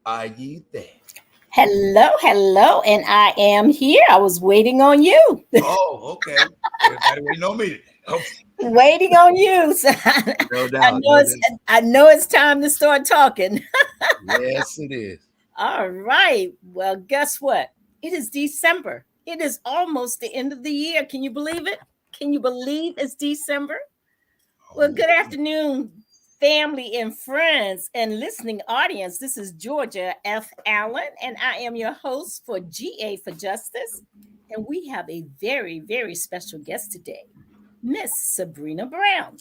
Are ye there? Hello, hello, and I am here. I was waiting on you. Oh, okay. Everybody waiting on me. Oh, Waiting on you. So no I doubt. know No it's doubt. I know it's time to start talking. Yes, it is. All right. Well, guess what? It is December. It is almost the end of the year. Can you believe it? Can you believe it's December? Well, Oh, good afternoon, family and friends and listening audience. This is Georgia F. Allen, and I am your host for GA for Justice. And we have a very, very special guest today, Miss Sebrina Brown.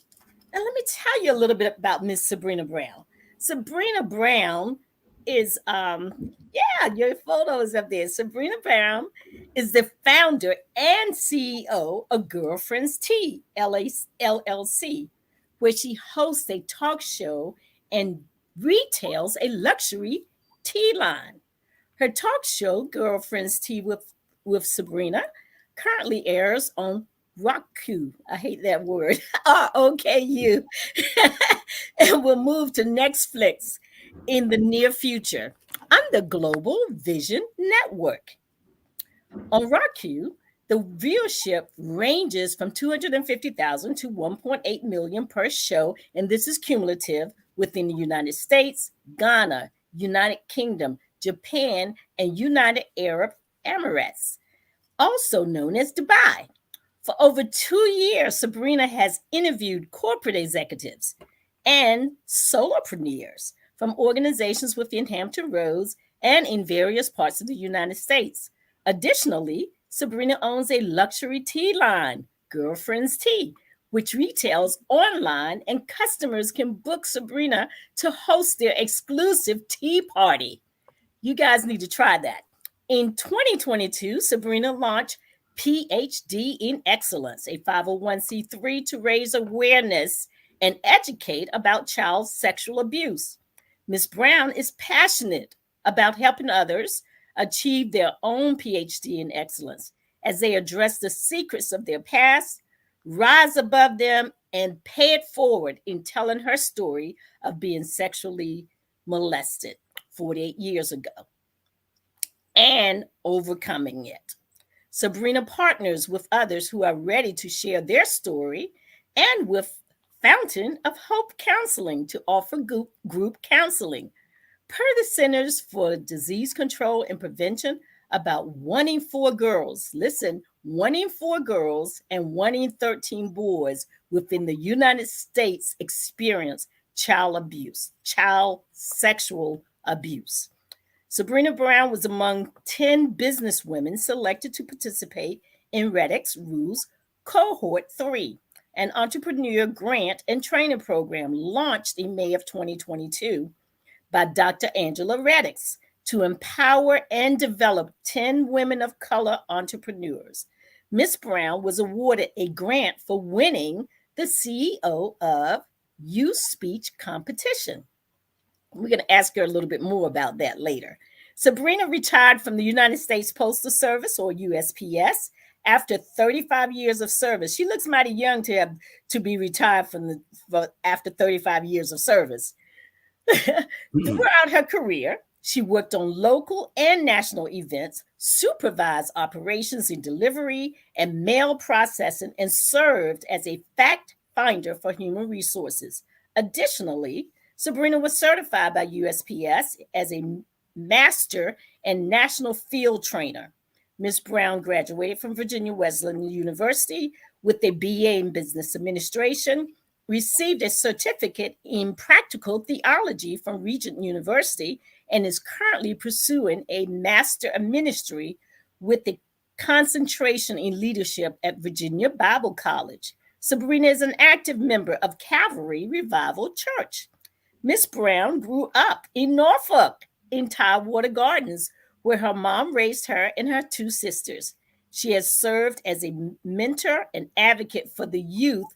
And let me tell you a little bit about Miss Sebrina Brown. Sebrina Brown is yeah, your photo is up there. Sabrina Brown is the founder and CEO of Girlfriends Tea LLC, where she hosts a talk show and retails a luxury tea line. Her talk show, Girlfriends Tea with Sabrina, currently airs on Roku. I hate that word. ROKU. And will move to Netflix in the near future under Global Vision Network. On Roku, the viewership ranges from 250,000 to 1.8 million per show, and this is cumulative within the United States, Ghana, United Kingdom, Japan, and United Arab Emirates, also known as Dubai. For over 2 years, Sabrina has interviewed corporate executives and solopreneurs from organizations within Hampton Roads and in various parts of the United States. Additionally, Sabrina owns a luxury tea line, Girlfriends Tea, which retails online, and customers can book Sabrina to host their exclusive tea party. You guys need to try that. In 2022, Sabrina launched PhD in Excellence, a 501c3 to raise awareness and educate about child sexual abuse. Ms. Brown is passionate about helping others achieve their own PhD in Excellence as they address the secrets of their past, rise above them, and pay it forward in telling her story of being sexually molested 48 years ago and overcoming it. Sabrina partners with others who are ready to share their story and with Fountain of Hope Counseling to offer group counseling. Per the Centers for Disease Control and Prevention, about 1 in 4 girls, listen, 1 in 4 girls and 1 in 13 boys within the United States experience child abuse, child sexual abuse. Sabrina Brown was among 10 businesswomen selected to participate in Reddick's Rules Cohort 3, an entrepreneur grant and training program launched in May of 2022 by Dr. Angela Reddix to empower and develop 10 women of color entrepreneurs. Miss Brown was awarded a grant for winning the CEO of Youth Speech Competition. We're going to ask her a little bit more about that later. Sabrina retired from the United States Postal Service, or USPS, after 35 years of service. She looks mighty young to be retired after 35 years of service. Throughout her career, she worked on local and national events, supervised operations in delivery and mail processing, and served as a fact finder for human resources. Additionally, Sabrina was certified by USPS as a master and national field trainer. Ms. Brown graduated from Virginia Wesleyan University with a BA in Business Administration, received a certificate in practical theology from Regent University, and is currently pursuing a Master of Ministry with a concentration in leadership at Virginia Bible College. Sabrina is an active member of Calvary Revival Church. Miss Brown grew up in Norfolk in Tidewater Gardens, where her mom raised her and her 2 sisters. She has served as a mentor and advocate for the youth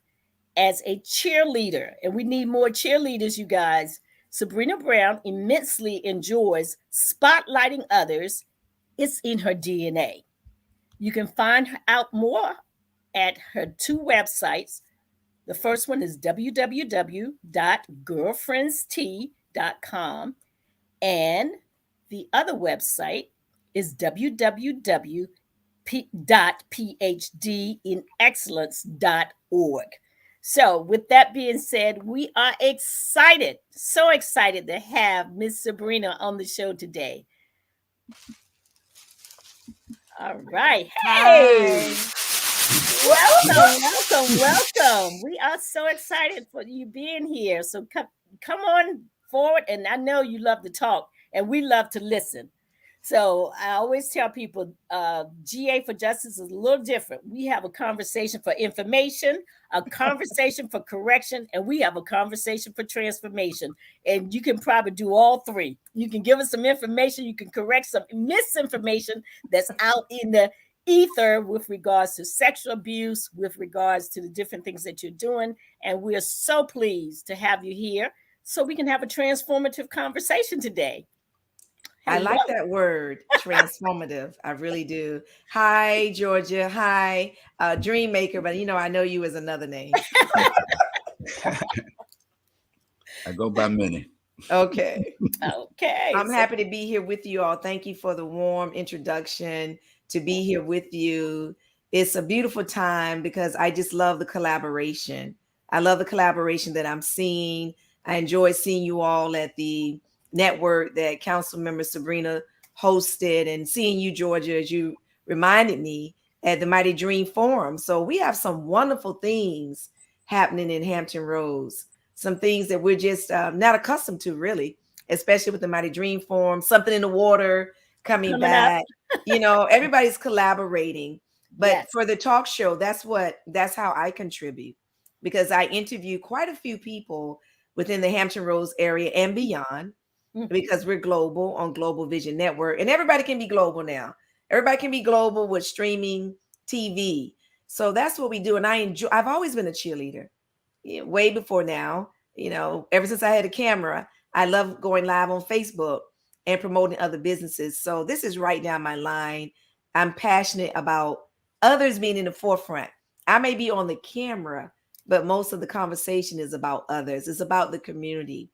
as a cheerleader, and we need more cheerleaders, you guys. Sabrina Brown immensely enjoys spotlighting others. It's in her DNA. You can find out more at her 2 websites. The first one is www.girlfriendstea.com, and The other website is www.phdinexcellence.org. So, with that being said, we are excited, so excited to have Miss Sebrina on the show today. All right. Hey, Hi. welcome. We are so excited for you being here. So come on forward. And I know you love to talk and we love to listen. So I always tell people GA for Justice is a little different. We have a conversation for information, a conversation for correction, and we have a conversation for transformation. And you can probably do all three. You can give us some information, you can correct some misinformation that's out in the ether with regards to sexual abuse, with regards to the different things that you're doing. And we're so pleased to have you here so we can have a transformative conversation today. I like that word, transformative. I really do. Hi, Georgia. Hi, Dream Maker. But I know you as another name. I go by many. Okay. Okay. I'm happy to be here with you all. Thank you for the warm introduction to be here with you. It's a beautiful time because I just love the collaboration. I love the collaboration that I'm seeing. I enjoy seeing you all at the network that Council Member Sebrina hosted, and seeing you, Georgia, as you reminded me, at the Mighty Dream Forum. So we have some wonderful things happening in Hampton Roads, some things that we're just not accustomed to, really, especially with the Mighty Dream Forum, something in the water coming back. Everybody's collaborating. But yes. For the talk show, that's how I contribute, because I interview quite a few people within the Hampton Roads area and beyond, because we're global on Global Vision Network, and everybody can be global now. Everybody can be global with streaming TV. So that's what we do. And I've always been a cheerleader, way before now. Ever since I had a camera, I love going live on Facebook and promoting other businesses. So this is right down my line. I'm passionate about others being in the forefront. I may be on the camera, but most of the conversation is about others. It's about the community.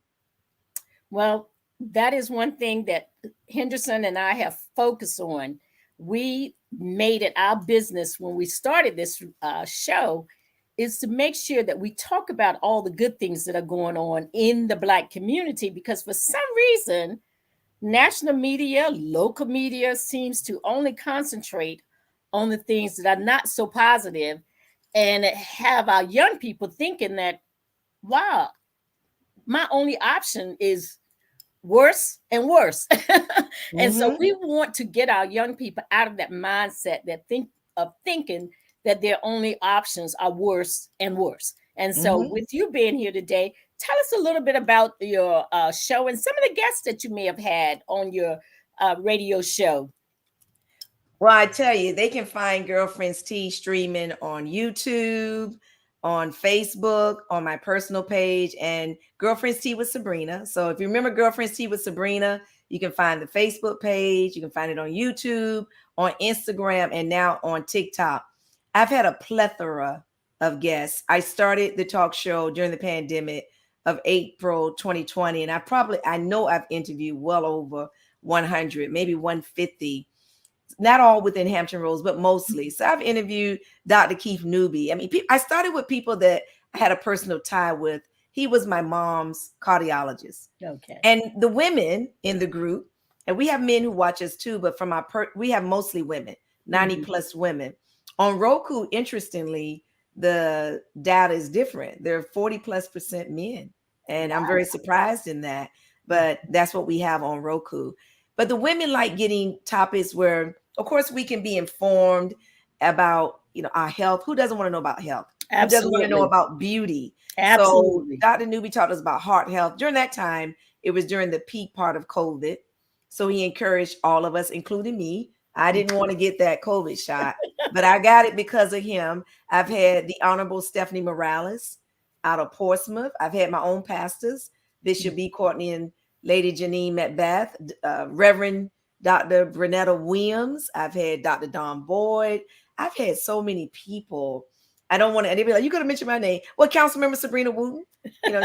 Well, that is one thing that Henderson and I have focused on. We made it our business when we started this show is to make sure that we talk about all the good things that are going on in the Black community, because for some reason, national media, local media seems to only concentrate on the things that are not so positive and have our young people thinking that, wow, my only option is worse and worse. And so we want to get our young people out of that mindset that thinking that their only options are worse and worse. And so with you being here today, tell us a little bit about your show and some of the guests that you may have had on your radio show. Well, I tell you, they can find Girlfriends Tea streaming on YouTube, on Facebook, on my personal page, and Girlfriends Tea with Sebrina. So if you remember Girlfriends Tea with Sebrina, you can find the Facebook page. You can find it on YouTube, on Instagram, and now on TikTok. I've had a plethora of guests. I started the talk show during the pandemic of April 2020, and I know I've interviewed well over 100, maybe 150. Not all within Hampton Roads, but mostly. So I've interviewed Dr. Keith Newby. I mean, I started with people that I had a personal tie with. He was my mom's cardiologist. Okay. And the women in the group, and we have men who watch us too, but from we have mostly women, 90 plus women. On Roku, interestingly, the data is different. There are 40+% men. And I'm very surprised in that. But that's what we have on Roku. But the women like getting topics where, of course, we can be informed about, our health. Who doesn't want to know about health? Absolutely. Who doesn't want to know about beauty? Absolutely. So Dr. Newby taught us about heart health. During that time, it was during the peak part of COVID. So he encouraged all of us, including me. I didn't want to get that COVID shot, but I got it because of him. I've had the Honorable Stephanie Morales out of Portsmouth. I've had my own pastors, Bishop B. Courtney and Lady Janine Macbeth, Reverend Dr. Brunetta Williams. I've had Dr. Don Boyd. I've had so many people I don't want to, and they be like, you could have mentioned my name. Well, Councilmember Sebrina Wooten,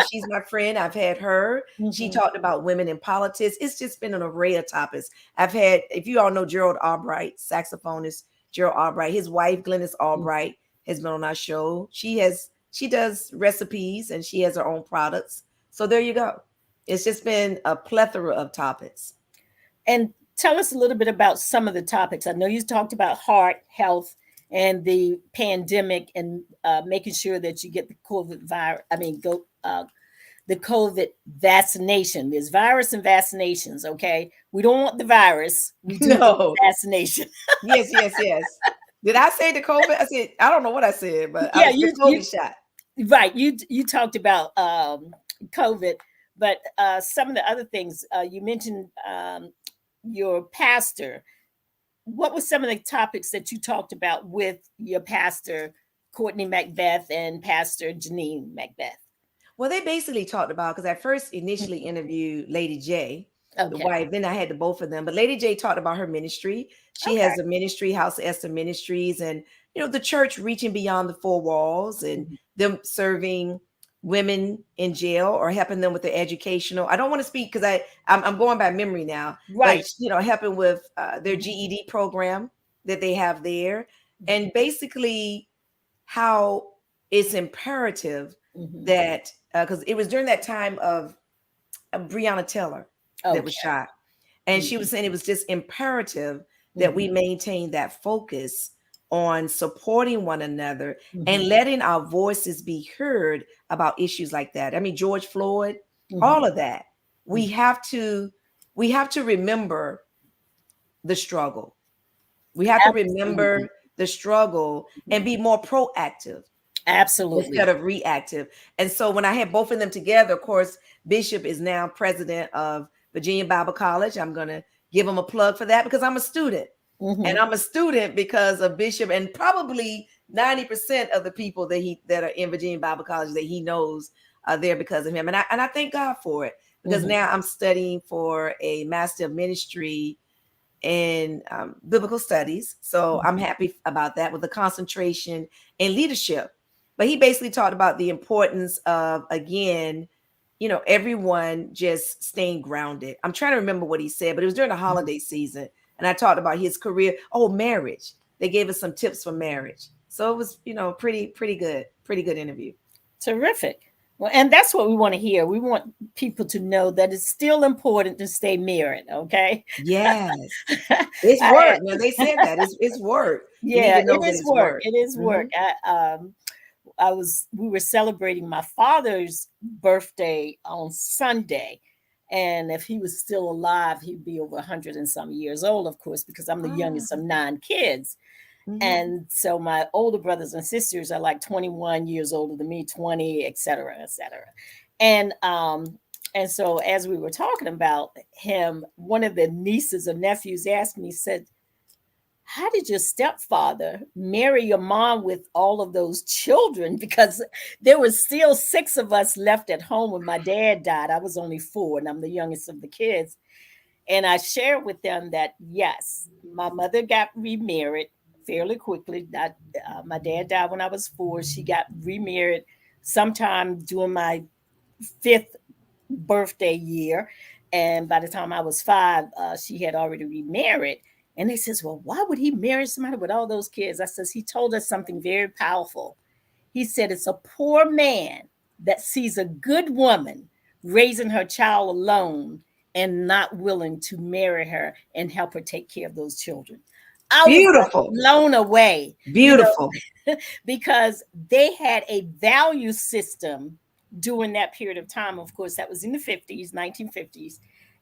she's my friend. I've had her. She Mhm. talked about women in politics. It's just been an array of topics. I've had, if you all know Gerald Albright, saxophonist Gerald Albright, his wife Glennis Mhm. Albright has been on our show. She does recipes and she has her own products. So there you go. It's just been a plethora of topics. And tell us a little bit about some of the topics. I know you talked about heart health and the pandemic and making sure that you get the COVID virus. I mean, the COVID vaccination. There's virus and vaccinations. Okay, we don't want the virus. We do want No. the vaccination. Yes, yes, yes. Did I say the COVID? I said, I don't know what I said, but I Yeah, was the COVID shot. right. You talked about COVID, but some of the other things you mentioned your pastor. What were some of the topics that you talked about with your pastor, Courtney Macbeth, and Pastor Janine Macbeth? Well, they basically talked about, because I first initially Mhm. interviewed Lady J, the Okay. wife. Then I had the both of them. But Lady J talked about her ministry. She Okay. has a ministry, House of Esther Ministries, and the church reaching beyond the four walls and Mhm. them serving women in jail or helping them with their educational. I don't want to speak because I'm going by memory now, but Right. helping with their Mhm. GED program that they have there, Mhm. and basically how it's imperative Mhm. that because it was during that time of Breonna Taylor that was Okay. shot, and she Mhm. was saying it was just imperative that Mhm. we maintain that focus on supporting one another and Mhm. letting our voices be heard about issues like that. I mean, George Floyd, Mhm. all of that. We Mhm. have to remember the struggle. We have to Absolutely. remember the struggle and Mhm. be more proactive instead Absolutely. of reactive. And so when I had both of them together, of course, Bishop is now president of Virginia Bible College. I'm going to give him a plug for that because I'm a student. And Mhm. I'm a student because of Bishop, and probably 90% of the people that are in Virginia Bible College that he knows are there because of him. And I thank God for it, because Mhm. now I'm studying for a Master of Ministry in biblical studies. So I'm Mhm. happy about that, with a concentration in leadership. But he basically talked about the importance of, again, everyone just staying grounded. I'm trying to remember what he said, but it was during the Mhm. holiday season. And I talked about his career. Oh, marriage. They gave us some tips for marriage. So it was, pretty good interview. Terrific. Well, and that's what we want to hear. We want people to know that it's still important to stay married. Okay. Yes. I It's had, work. Now they said that. It's work. You need yeah, to it know that is it's work. work. It is work. Mhm. We were celebrating my father's birthday on Sunday. And if he was still alive, he'd be over 100 and some years old, of course, because I'm the youngest of Ah. 9 kids. Mhm. And so my older brothers and sisters are like 21 years older than me, 20, et cetera, et cetera. And and so as we were talking about him, one of the nieces or nephews asked me, said, how did your stepfather marry your mom with all of those children? Because there was still 6 of us left at home when my dad died. I was only 4, and I'm the youngest of the kids. And I shared with them that yes, my mother got remarried fairly quickly. My dad died when I was 4. She got remarried sometime during my 5th birthday year. And by the time I was 5, she had already remarried. And they says, well, why would he marry somebody with all those kids? I says, he told us something very powerful. He said, it's a poor man that sees a good woman raising her child alone and not willing to marry her and help her take care of those children. I was like Beautiful. blown away, Beautiful. because they had a value system during that period of time. Of course, that was in the 50s, 1950s.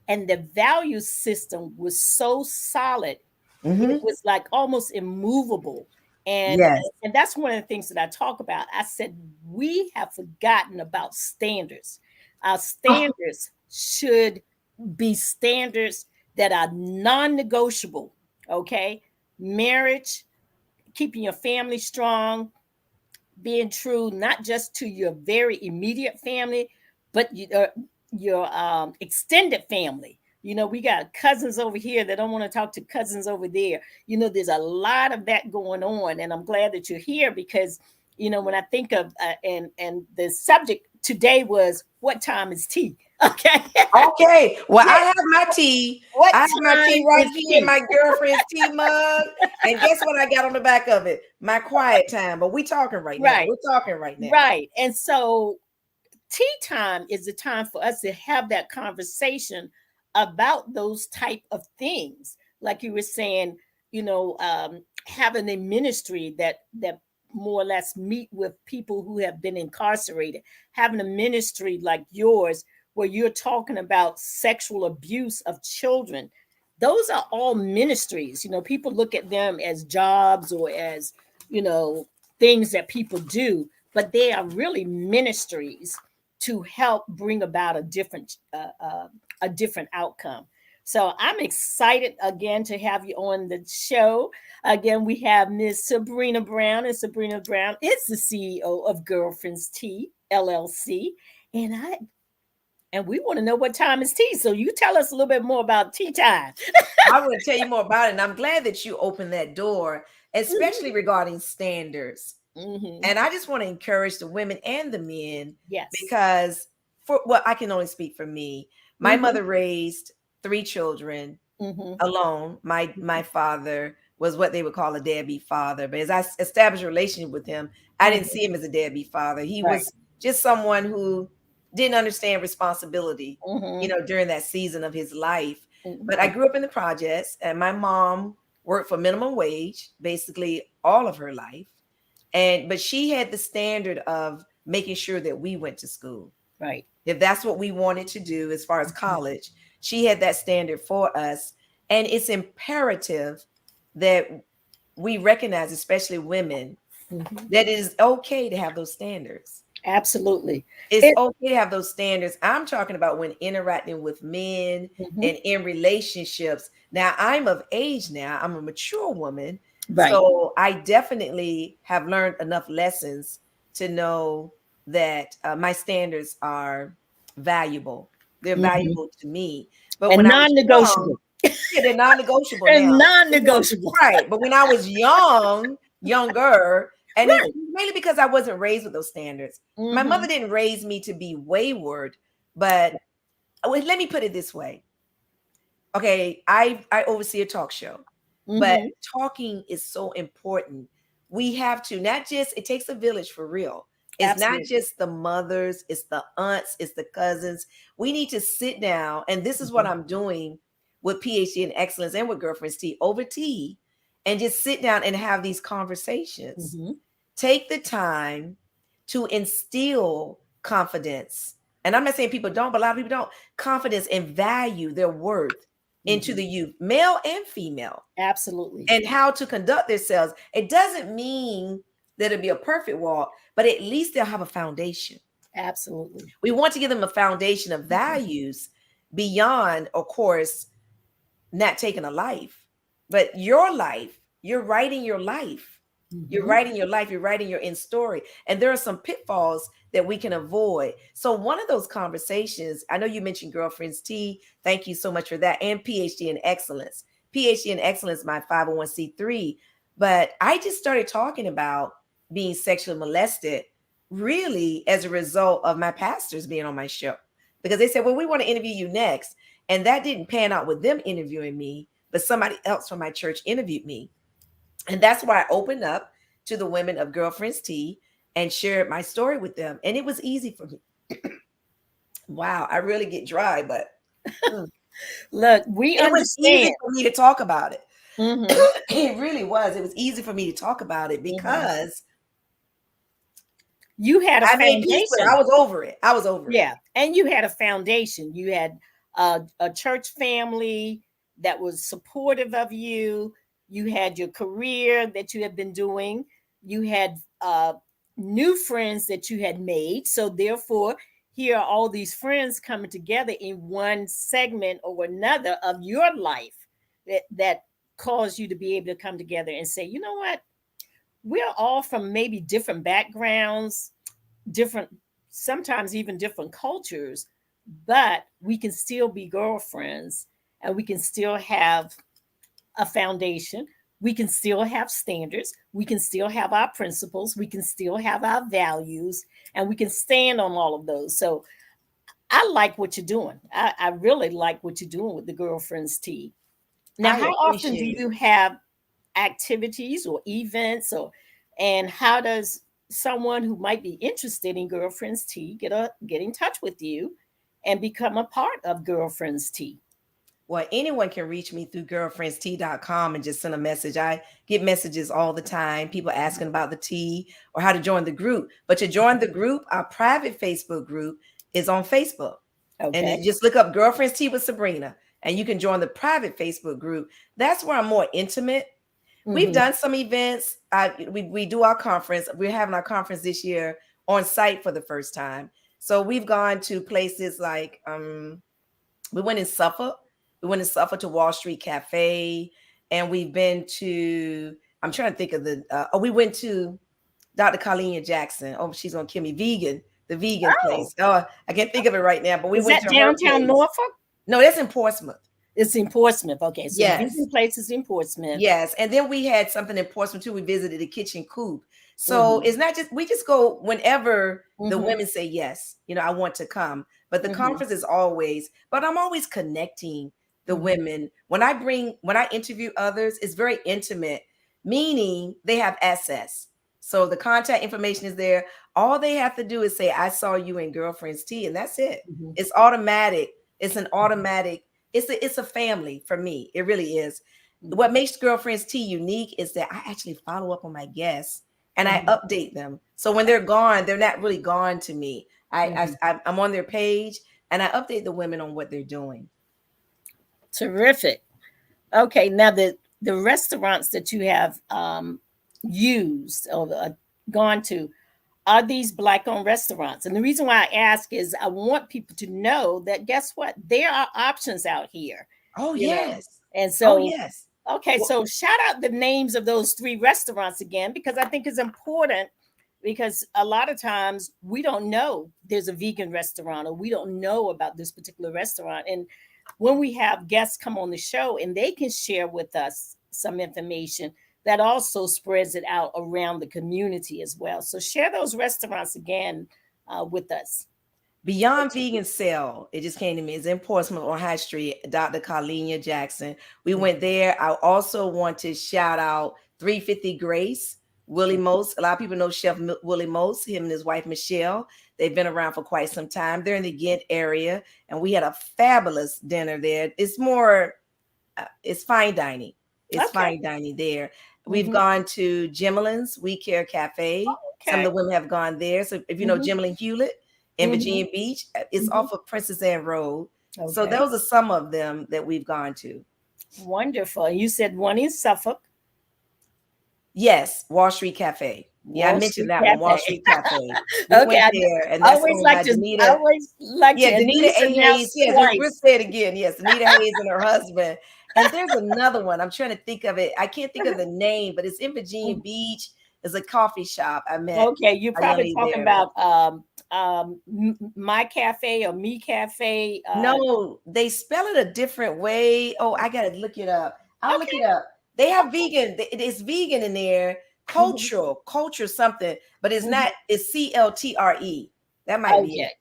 And the value system was so solid, it Hmm. was like almost immovable. And Yes. and that's one of the things that I talk about. I said we have forgotten about standards. Our Oh, standards should be standards that are non-negotiable. Okay, marriage, keeping your family strong, being true not just to your very immediate family, but your extended family. We got cousins over here that don't want to talk to cousins over there. There's a lot of that going on, and I'm glad that you're here because when I think of and the subject today was what time is tea? Okay. Okay. Well, Yeah. I have my tea. What I have my time tea right is here in tea? my girlfriend's tea mug. And guess what I got on the back of it? My quiet time. But we talking right now. Right. We're talking right now. Right. And so tea time is the time for us to have that conversation about those type of things, like you were saying, having a ministry that more or less meet with people who have been incarcerated, having a ministry like yours where you're talking about sexual abuse of children. Those are all ministries. People look at them as jobs or as you know things that people do, but they are really ministries to help bring about a different outcome. So I'm excited again to have you on the show. Again, we have Miss Sebrina Brown, and Sebrina Brown is the CEO of Girlfriends Tea LLC, and we want to know what time is tea. So you tell us a little bit more about tea time. I want to tell you more about it. And I'm glad that you opened that door, especially regarding standards. Mm-hmm. And I just want to encourage the women and the men, Yes. because I can only speak for me. My mother raised 3 children alone. My father was what they would call a deadbeat father. But as I established a relationship with him, I didn't see him as a deadbeat father. He Right. was just someone who didn't understand responsibility, during that season of his life. But I grew up in the projects, and my mom worked for minimum wage basically all of her life. But she had the standard of making sure that we went to school. Right. If that's what we wanted to do as far as college, she had that standard for us. And it's imperative that we recognize, especially women, that it is okay to have those standards. Absolutely. It's okay to have those standards. I'm talking about when interacting with men and in relationships. Now, I'm of age now. I'm a mature woman. Right. So I definitely have learned enough lessons to know that my standards are valuable. They're valuable to me. But And when I was non-negotiable. young, yeah, they're non-negotiable And now. non-negotiable. Right. But when I was younger, and it's Right. mainly because I wasn't raised with those standards. My mother didn't raise me to be wayward, but let me put it this way. Okay, I oversee a talk show, but talking is so important. We have to not just, it takes a village for real. It's not just the mothers, it's the aunts, it's the cousins. We need to sit down, and this is what I'm doing with PhD in Excellence and with Girlfriends Tea over tea, and just sit down and have these conversations. Take the time to instill confidence. And I'm not saying people don't, but a lot of people don't. Confidence and value their worth into the youth, male and female. Absolutely. And how to conduct themselves. It doesn't mean that it'll be a perfect walk, but at least they'll have a foundation. Absolutely. We want to give them a foundation of values beyond, of course, not taking a life, but your life. You're writing your life. You're writing your life. You're writing your end story. And there are some pitfalls that we can avoid. So one of those conversations, I know you mentioned Girlfriends Tea. Thank you so much for that. And PhD in Excellence. PhD in Excellence, my 501c3. But I just started talking about being sexually molested really as a result of my pastors being on my show. Because they said, well, we want to interview you next. And that didn't pan out with them interviewing me, but somebody else from my church interviewed me. And that's why I opened up to the women of Girlfriends Tea and shared my story with them. And it was easy for me. Wow, I really get dry, but look, we it was easy understand. for me to talk about it. It really was. It was easy for me to talk about it because you had a I made peace with it. foundation. I was over it. I was over it. Yeah. And you had a foundation. You had a church family that was supportive of you. You had your career that you had been doing. You had new friends that you had made. So therefore, here are all these friends coming together in one segment or another of your life that caused you to be able to come together and say, you know what? We're all from maybe different backgrounds, different, sometimes even different cultures, but we can still be girlfriends and we can still have a foundation. we can still have standards, we can still have our principles, we can still have our values, and we can stand on all of those. So I like what you're doing. I really like what you're doing with the Girlfriends Tea. Now, I how often do appreciate it. you have activities or events, or and how does someone who might be interested in Girlfriends Tea get in touch with you and become a part of Girlfriends Tea? Well, anyone can reach me through girlfriendstea.com and just send a message. I get messages all the time, people asking about the tea or how to join the group. But to join the group, our private Facebook group is on Facebook. And Okay. you just look up Girlfriends Tea with Sebrina, and you can join the private Facebook group. That's where I'm more intimate. We've Mm-hmm. done some events. We do our conference. We're having our conference this year on site for the first time. So we've gone to places like we went in Suffolk. We went in Suffolk to Wall Street Cafe, and we've been to. I'm trying to think of the. We went to Dr. Carlenia Jackson. Oh, she's gonna kill me. Vegan, the vegan Oh, place. Oh, I can't think of it right now, but we is went that to her downtown place. Norfolk? No, that's in Portsmouth. It's in Portsmouth. Okay, so the Yes. vegan place is in Portsmouth. Yes, and then we had something in Portsmouth too. We visited the kitchen coop. So Mm-hmm. it's not just we just go whenever the Mm-hmm. women say yes, I want to come. But the Mm-hmm. conference is always, but I'm always connecting the Mm-hmm. women. When I interview others, it's very intimate, meaning they have access. So the contact information is there. All they have to do is say, I saw you in Girlfriend's Tea, and that's it. Mm-hmm. It's automatic. It's an automatic, it's a family for me. It really is. What makes Girlfriends Tea unique is that I actually follow up on my guests and I Mm-hmm. update them. So when they're gone, they're not really gone to me. Mm-hmm. I'm on their page and I update the women on what they're doing. Terrific. Okay, now the restaurants that you have used or gone to, are these Black-owned restaurants? And the reason why I ask is I want people to know that guess what? There are options out here, Oh you know. yes. And Oh so, yes. okay, Well, so shout out the names of those three restaurants again because I think it's important because a lot of times we don't know there's a vegan restaurant or we don't know about this particular restaurant. And when we have guests come on the show and they can share with us some information, that also spreads it out around the community as well. So share those restaurants again with us. Beyond Vegan Cell, it just came to me. It's in Portsmouth on High Street, Dr. Carlenia Jackson. We went there. I also want to shout out 350 Grace, Willie Most. A lot of people know Chef Willie Most, him and his wife Michelle. They've been around for quite some time. They're in the Ghent area, and we had a fabulous dinner there. It's more, it's fine dining. It's Okay. fine dining there. We've Mm-hmm. gone to Jimelin's We Care Cafe. Some of Okay. the women have gone there. So if you know Mm-hmm. Jimelin Hewlett in Mm-hmm. Virginia Beach, it's Mm-hmm. off of Princess Anne Road. So Okay. those are some of them that we've gone to. Wonderful. You said one in Suffolk, Yes, Wall Street Cafe. Yeah, I Wall mentioned Street that one, Wall Cafe. Street Cafe. We Okay. went I there, and that's always owned like by to I Danita. always like to Yeah, at Danita least A. Hayes. announce Yes, we'll twice. say it again. Yes, Danita Hayes and her husband. And there's another one. I'm trying to think of it. I can't think of the name, but it's in Virginia Beach. It's a coffee shop. I met Okay, you're a young probably lady talking there. about my cafe or me cafe. No, they spell it a different way. Oh, I gotta look it up. I'll look Okay. it up. They have vegan. It's vegan in there. Mhm, Culture something, but it's mhm. not. It's CLTRE. That might be Okay.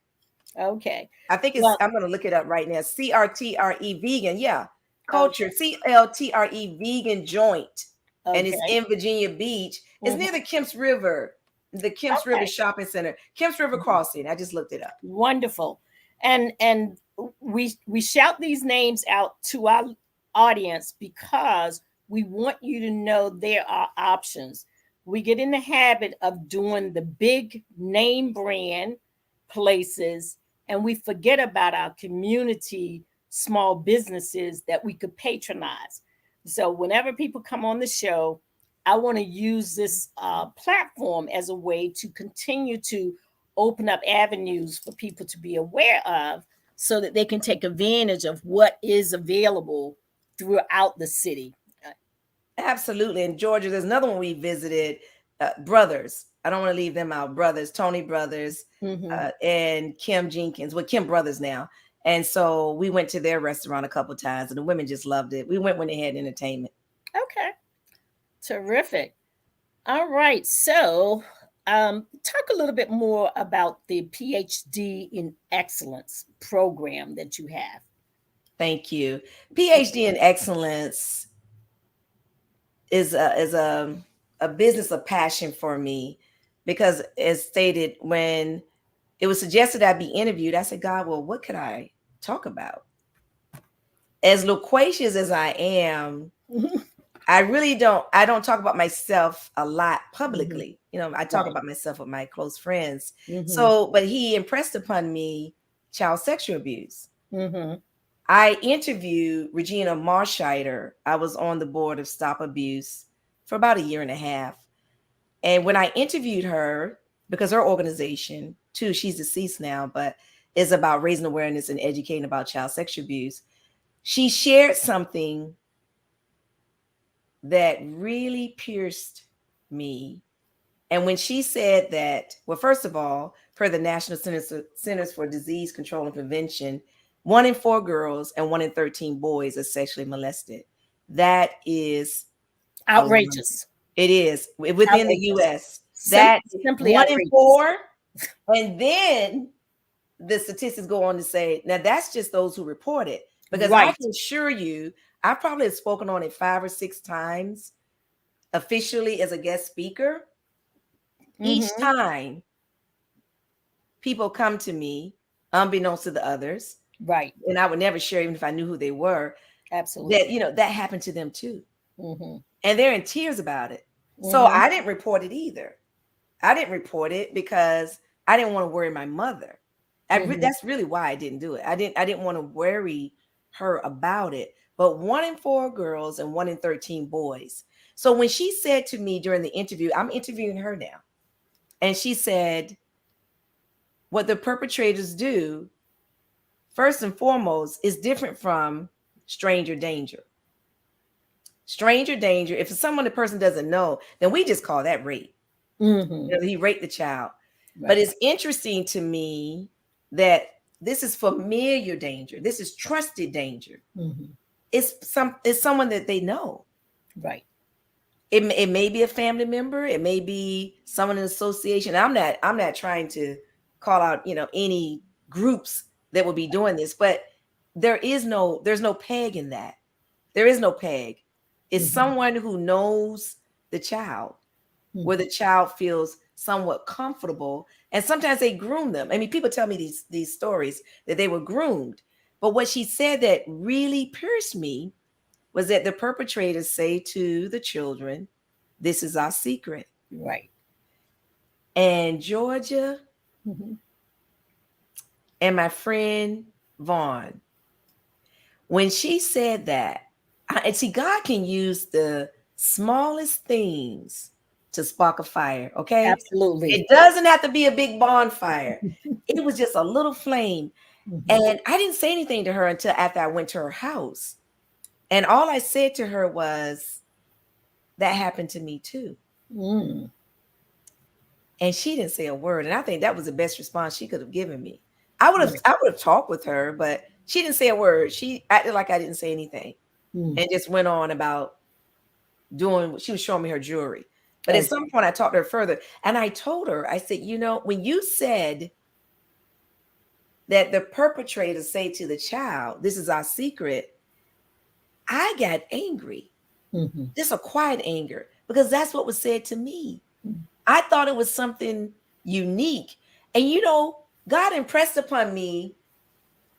it. Okay. I think it's. Well, I'm gonna look it up right now. CRTRE vegan. Yeah, culture. okay. CLTRE vegan joint, and it's Okay. in Virginia Beach. It's Mhm. near the Kemps River, the Kemps River Okay. Shopping Center, Kemps River Mhm. Crossing. I just looked it up. Wonderful. And we shout these names out to our audience because we want you to know there are options. We get in the habit of doing the big name brand places and we forget about our community small businesses that we could patronize. So whenever people come on the show, I want to use this platform as a way to continue to open up avenues for people to be aware of so that they can take advantage of what is available throughout the city. Absolutely. In Georgia, there's another one we visited, Brothers. I don't want to leave them out. Brothers, Tony Brothers, Mm-hmm. and Kim Jenkins. Well, Kim Brothers now. And so we went to their restaurant a couple times, and the women just loved it. We went when they had entertainment. Okay. Terrific. All right. So, talk a little bit more about the PhD in Excellence program that you have. Thank you. PhD in excellence is a business of passion for me because, as stated, when it was suggested I be interviewed, I said, God, well, what could I talk about? As loquacious as I am, I don't talk about myself a lot publicly. You know, I talk Right. about myself with my close friends. Mm-hmm. So, but he impressed upon me child sexual abuse. Mm-hmm. I interviewed Regina Marscheider. I was on the board of Stop Abuse for about a year and a half. And when I interviewed her, because her organization, too, she's deceased now, but is about raising awareness and educating about child sexual abuse, she shared something that really pierced me. And when she said that, well, first of all, per the National Centers for Disease Control and Prevention, 1 in 4 girls and 1 in 13 boys are sexually molested. That is alarming. Outrageous. It is within the Outrageous. US. That Simply one in outrageous. four, and then the statistics go on to say, now that's just those who report it, because I Right. can assure you, I probably have spoken on it 5 or 6 times officially as a guest speaker. Each Mm-hmm. time people come to me, unbeknownst to the others, Right. and I would never share even if I knew who they were, Absolutely. that, you know, that happened to them too. Mm-hmm. And they're in tears about it. So Mm-hmm. I didn't report it either. I didn't report it because I didn't want to worry my mother. Mm-hmm. That's really why I didn't do it. I didn't want to worry her about it. But 1 in 4 girls and 1 in 13 boys. So when she said to me during the interview, I'm interviewing her now, and she said, what the perpetrators do, first and foremost, is different from stranger danger. Stranger danger, if it's someone the person doesn't know, then we just call that rape. Mm-hmm. You know, he raped the child. But Right. it's interesting to me that this is familiar danger. This is trusted danger. Mm-hmm. It's someone that they know. Right. It may be a family member. It may be someone in association. I'm not trying to call out, you know, any groups that will be doing this, but there's no peg in that. There is no peg. It's Mm-hmm. someone who knows the child, where the child feels somewhat comfortable, and sometimes they groom them. I mean, people tell me these stories that they were groomed. But what she said that really pierced me was that the perpetrators say to the children, "This is our secret." Right. And Georgia Mm-hmm. and my friend Vaughn, when she said that, and see, God can use the smallest things to spark a fire, okay? Absolutely. It doesn't have to be a big bonfire. It was just a little flame. Mm-hmm. And I didn't say anything to her until after I went to her house. And all I said to her was, that happened to me too. Mm. And she didn't say a word. And I think that was the best response she could have given me. Right. I would have talked with her, but she didn't say a word. She acted like I didn't say anything Mm. and just went on about doing what she was showing me her jewelry. But at Okay. some point I talked to her further, and I told her, I said, you know, when you said that the perpetrators say to the child, "This is our secret," I got angry. Mm-hmm. Just a quiet anger, because that's what was said to me. Mm. I thought it was something unique. And you know, God impressed upon me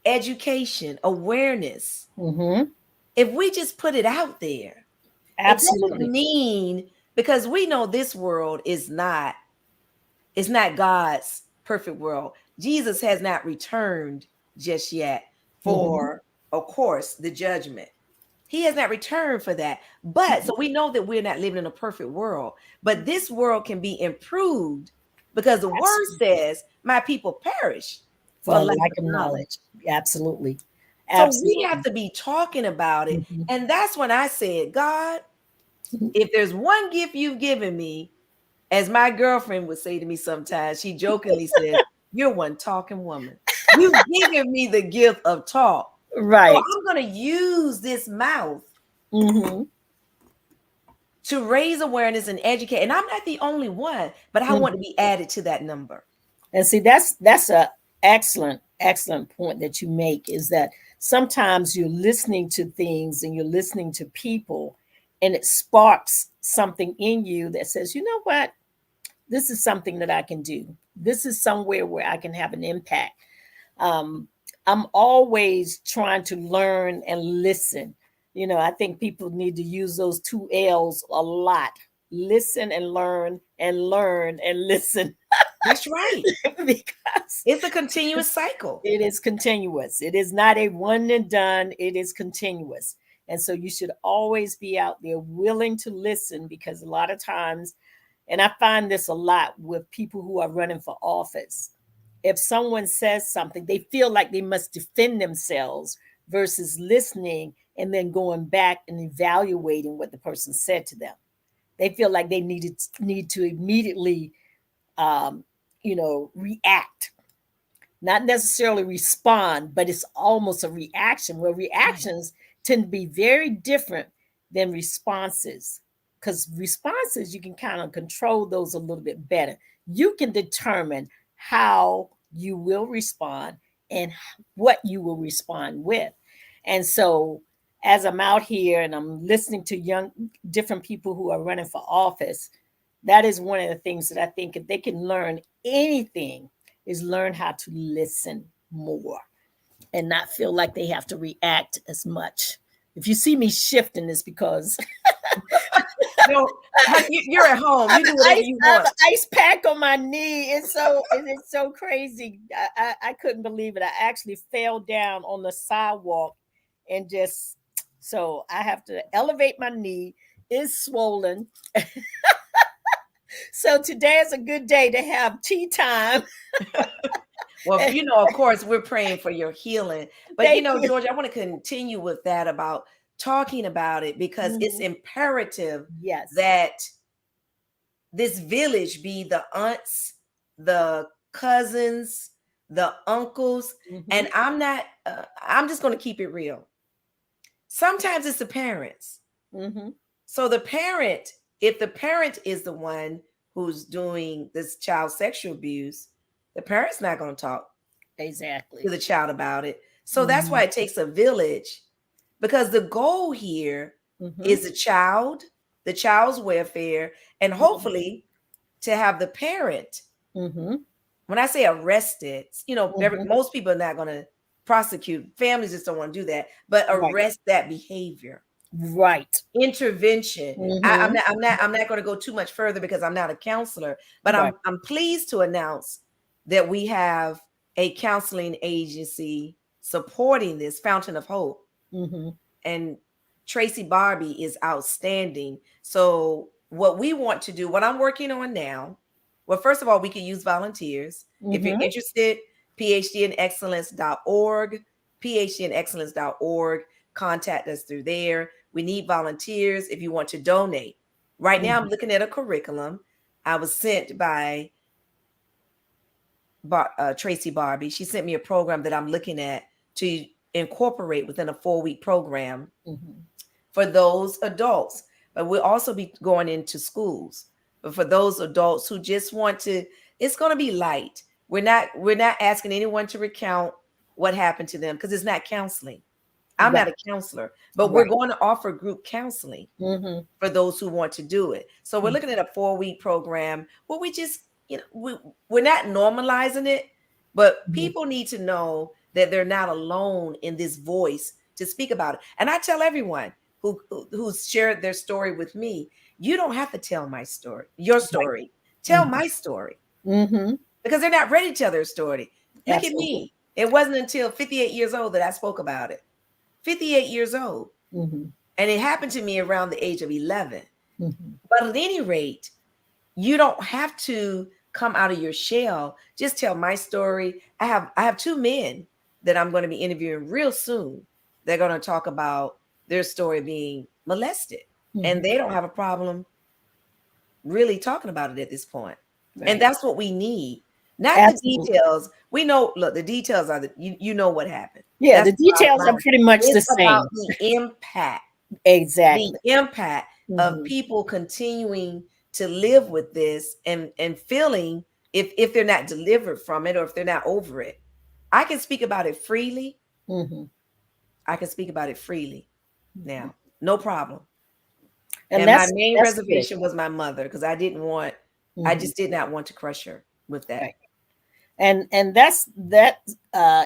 education, awareness. Mm-hmm. If we just put it out there, it doesn't Absolutely. mean, because we know this world is not, it's not God's perfect world. Jesus has not returned just yet Mm-hmm. for, of course, the judgment. He has not returned for that. But so we know that we're not living in a perfect world. But this world can be improved, because the word Absolutely. says, "My people perish for For lack lack of of knowledge." knowledge. Absolutely. So we have Absolutely. to be talking about it. Mm-hmm. And that's when I said, God, if there's one gift you've given me, as my girlfriend would say to me sometimes, she jokingly says, "You're one talking woman. You've given me the gift of talk. So Right. I'm going to use this mouth Mm-hmm. to raise awareness and educate. And I'm not the only one, but I want to be added to that number. And see, that's a excellent point that you make, is that sometimes you're listening to things and you're listening to people, and it sparks something in you that says, you know what, this is something that I can do. This is somewhere where I can have an impact. um, I'm always trying to learn and listen. I think people need to use those two L's a lot: listen and learn and listen. That's right. Because It's a continuous cycle. it is continuous. It is not a one and done, it is continuous. And so you should always be out there willing to listen, because a lot of times, and I find this a lot with people who are running for office, if someone says something, they feel like they must defend themselves versus listening and then going back and evaluating what the person said to them. They feel like they need to immediately, react, not necessarily respond, but it's almost a reaction, where reactions tend to be very different than responses. Because responses, you can kind of control those a little bit better. You can determine how you will respond and what you will respond with. And so, as I'm out here and I'm listening to different people who are running for office, that is one of the things that I think, if they can learn anything, is learn how to listen more and not feel like they have to react as much. If you see me shifting, it's because No, you're at home. You do whatever you I have want. an ice pack on my knee. It's so crazy. I couldn't believe it. I actually fell down on the sidewalk and just, so I have to elevate my knee. It's swollen. So today is a good day to have tea time. Well, of course, we're praying for your healing. But, Thank you. George, I want to continue with that about talking about it, because it's imperative Yes. that this village be the aunts, the cousins, the uncles. And I'm just going to keep it real. Sometimes it's the parents. So the parent, if the parent is the one who's doing this child sexual abuse, the parent's not going to talk Exactly to the child about it. So that's why it takes a village, because the goal here is the child's welfare, and hopefully to have the parent, when I say arrested, most people are not going to prosecute. Families just don't want to do that, but arrest that behavior. Right. Intervention. I'm not going to go too much further because I'm not a counselor, but I'm pleased to announce that we have a counseling agency supporting this, Fountain of Hope. And Tracy Barbie is outstanding. So what we want to do, what I'm working on now, well, first of all, we can use volunteers. If you're interested, PhDinExcellence.org, PhDinExcellence.org. Contact us through there. We need volunteers if you want to donate. Right now, I'm looking at a curriculum. I was sent by Tracy Barbie. She sent me a program that I'm looking at to incorporate within a 4-week program for those adults. But we'll also be going into schools. But for those adults who just want to, it's going to be light. We're not asking anyone to recount what happened to them, because it's not counseling. I'm not a counselor, but we're going to offer group counseling for those who want to do it. So we're looking at a 4-week program where we just, we're not normalizing it, but people need to know that they're not alone in this voice to speak about it. And I tell everyone who's shared their story with me, you don't have to tell your story. Tell my story. Because they're not ready to tell their story. Look at me. It wasn't until 58 years old that I spoke about it. 58 years old. And it happened to me around the age of 11. But at any rate, you don't have to come out of your shell. Just tell my story. I have 2 men that I'm going to be interviewing real soon. They're going to talk about their story being molested. And they don't have a problem really talking about it at this point. And that's what we need. Not the details. We know, look, the details are you know what happened. Yeah, that's the details are pretty much the same. About the impact. Exactly. The impact of people continuing to live with this and feeling if they're not delivered from it or if they're not over it. I can speak about it freely. I can speak about it freely now, no problem. And And my that's main good. reservation was my mother, because I just did not want to crush her with that. Right. And that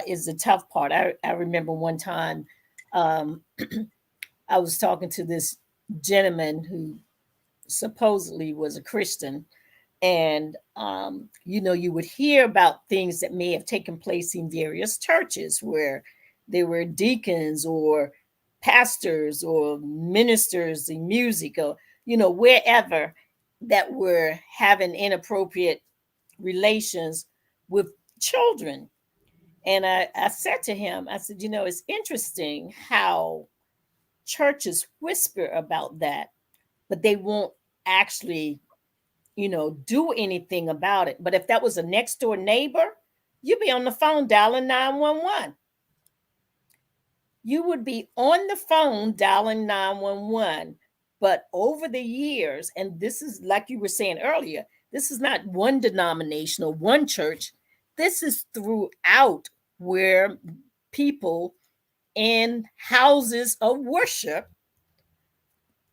is the tough part. I remember one time I was talking to this gentleman who supposedly was a Christian, and you would hear about things that may have taken place in various churches where there were deacons or pastors or ministers in music, or wherever, that were having inappropriate relations with children. And I said to him, I said, it's interesting how churches whisper about that, but they won't actually, do anything about it. But if that was a next door neighbor, you'd be on the phone dialing 911. You would be on the phone dialing 911. But over the years, and this is like you were saying earlier, this is not one denomination or one church. This is throughout, where people in houses of worship,